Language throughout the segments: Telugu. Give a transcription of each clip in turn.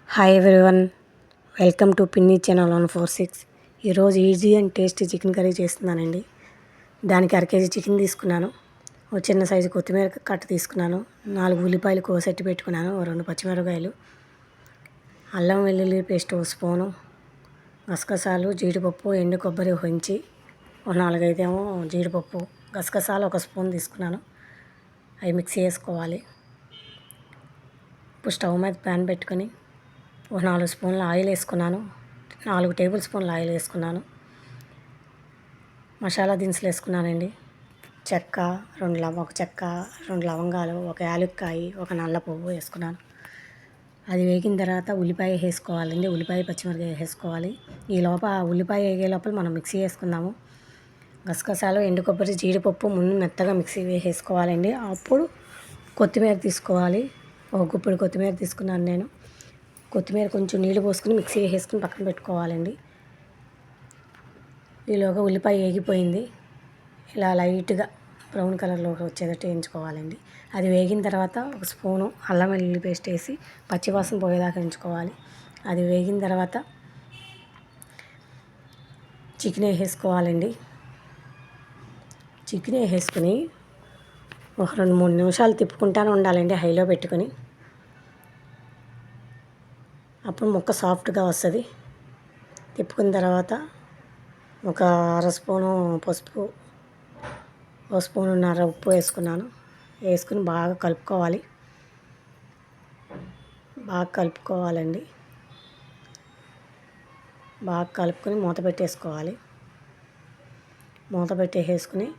హాయ్ ఎవ్రీవన్, వెల్కమ్ టు పిన్ని ఛానల్ 146. ఈరోజు easy and tasty chicken curry చేస్తున్నానండి. దానికి అరకేజీ చికెన్ తీసుకున్నాను, ఓ చిన్న సైజు కొత్తిమీర కట్ట తీసుకున్నాను, 4 ఉల్లిపాయలు కోసెట్టి పెట్టుకున్నాను, ఓ 2 పచ్చిమిరపకాయలు, అల్లం వెల్లుల్లి పేస్ట్ ఓ స్పూను, గసగసాలు, జీడిపప్పు, ఎండు కొబ్బరి ఉంచి ఓ 4-5 ఏమో జీడిపప్పు, గసగసాలు 1 స్పూన్ తీసుకున్నాను. అవి మిక్సీ వేసుకోవాలి. ఇప్పుడు స్టవ్ మీద ప్యాన్ పెట్టుకొని ఒక 4 స్పూన్ల ఆయిల్ వేసుకున్నాను, 4 టేబుల్ స్పూన్ల ఆయిల్ వేసుకున్నాను. మసాలా దినుసులు వేసుకున్నానండి. చెక్క, ఒక చెక్క, 2 లవంగాలు, 1 యాలక్కాయ, 1 నల్ల పువ్వు వేసుకున్నాను. అది వేగిన తర్వాత ఉల్లిపాయ వేసుకోవాలండి. ఉల్లిపాయ పచ్చిమిరపకాయ వేసుకోవాలి. ఈ లోపల ఉల్లిపాయ వేగే లోపల మనం మిక్సీ వేసుకుందాము. గసగసాలు, ఎండు కొబ్బరి, జీడిపప్పు ముందు మెత్తగా మిక్సీ వేసుకోవాలండి. అప్పుడు కొత్తిమీర తీసుకోవాలి. ఒక గుప్పెడు కొత్తిమీర తీసుకున్నాను నేను. కొత్తిమీర కొంచెం నీళ్ళు పోసుకుని మిక్సీ వేసుకుని పక్కన పెట్టుకోవాలండి. ఈలోగా ఉల్లిపాయ వేగిపోయింది. ఇలా లైట్గా బ్రౌన్ కలర్లోకి వచ్చేటట్టు వేయించుకోవాలండి. అది వేగిన తర్వాత 1 స్పూను అల్లం వెల్లుల్లి పేస్ట్ వేసి పచ్చివాసన పోయేదాకా వేయించుకోవాలి. అది వేగిన తర్వాత చికెన్ వేసుకోవాలండి. చికెన్ వేసుకుని ఒక 2-3 నిమిషాలు తిప్పుకుంటానే ఉండాలండి హైలో పెట్టుకొని. అప్పుడు ముక్క సాఫ్ట్గా వస్తుంది. తిప్పుకున్న తర్వాత ఒక 1/2 స్పూను పసుపు, 1 స్పూనున్నర ఉప్పు వేసుకున్నాను. వేసుకుని బాగా కలుపుకోవాలి. బాగా కలుపుకోవాలండి. బాగా కలుపుకొని మూత పెట్టేసుకోవాలి. మూత పెట్టేసుకుని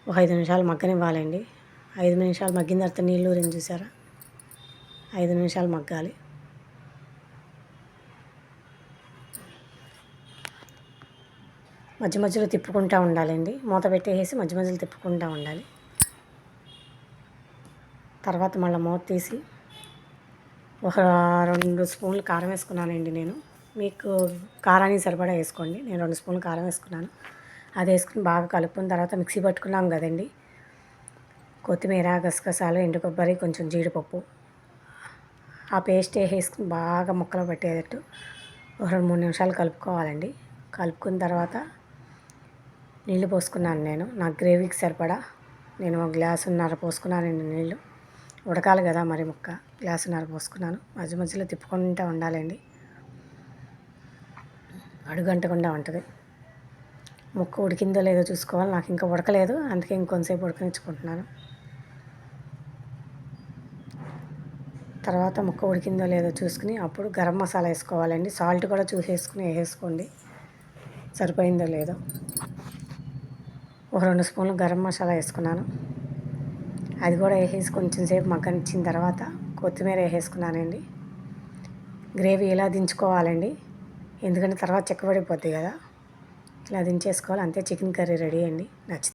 ఒక 5 నిమిషాలు మగ్గనివ్వాలండి. 5 నిమిషాలు మగ్గిన తర్వాత నీళ్ళు ఊరింది చూసారా, 5 నిమిషాలు మగ్గాలి. మధ్య మధ్యలో తిప్పుకుంటూ ఉండాలండి. మూత పెట్టేసి మధ్య మధ్యలో తిప్పుకుంటూ ఉండాలి. తర్వాత మళ్ళీ మూత తీసి ఒక 2 స్పూన్లు కారం వేసుకున్నానండి నేను. మీకు కారానికి సరిపడా వేసుకోండి. నేను 2 స్పూన్లు కారం వేసుకున్నాను. అది వేసుకుని బాగా కలుపుకున్న తర్వాత మిక్సీ పట్టుకున్నాం కదండి, కొత్తిమీర, గసగసాలు, ఎండు కొబ్బరి, కొంచెం జీడిపప్పు, ఆ పేస్ట్ వేసుకుని బాగా ముక్కలు పట్టేటట్టు ఒక 2-3 నిమిషాలు కలుపుకోవాలండి. కలుపుకున్న తర్వాత నీళ్ళు పోసుకున్నాను నేను. నాకు గ్రేవీకి సరిపడా నేను 1 గ్లాసున్నర పోసుకున్నానండి నీళ్ళు. ఉడకాలి కదా మరి ముక్క, గ్లాసున్నర పోసుకున్నాను. మధ్య మధ్యలో తిప్పుకుంటూ ఉండాలండి, అడుగంటకుండా ఉంటుంది. ముక్క ఉడికిందో లేదో చూసుకోవాలి. నాకు ఇంకా ఉడకలేదు, అందుకే ఇంకొంతసేపు ఉడకనిచ్చుకుంటున్నాను. తర్వాత ముక్క ఉడికిందో లేదో చూసుకుని అప్పుడు గరం మసాలా వేసుకోవాలండి. సాల్ట్ కూడా చూసేసుకుని వేసుకోండి సరిపోయిందో లేదో. ఒక 2 స్పూన్లు గరం మసాలా వేసుకున్నాను. అది కూడా వేసేసి కొంచెం సేపు మగ్గనిచ్చిన తర్వాత కొత్తిమీర వేసుకున్నానండి. గ్రేవీ ఇలా దించుకోవాలండి, ఎందుకంటే తర్వాత చిక్కబడిపోద్ది కదా. ఇలా దించేసుకోవాలి. అంతే, చికెన్ కర్రీ రెడీ అండి. నచ్చితే